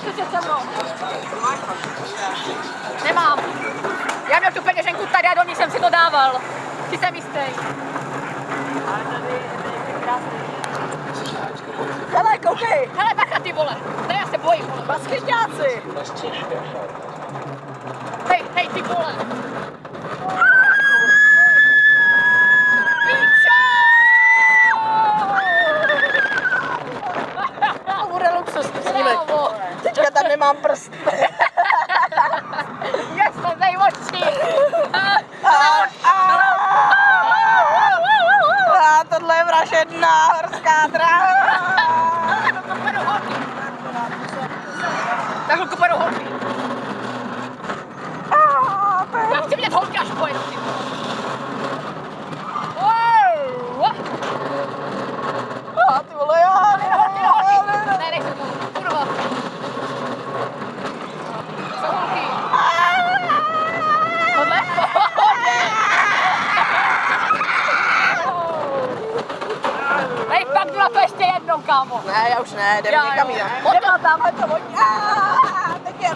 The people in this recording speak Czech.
No ty se mnou. Nemám. Já měl tu peněženku tady a do ní jsem si to dával. Ty jsem jistý. Ale tady je krásný. Hele, koukej. Hele, bacha ty vole. Ne, já se bojím, vole. Basketňáci. Hej, hej, ty vole. To bude luxusní snímek. Teďka tam nemám prst. Jak jsme nejmočí. A tohle je vražedná horská dráha. Tak holku pojedou holky. Já chci vidět holky, až pojedou. Ty vole, já ne, nejsou to. Kurva. Jsou holky. Tohle? Hej, pak jdu na to ještě jednou, kámo. Ne, já už ne, jdeme někam jinam. Jdeme tamhle to vodí. Teď je.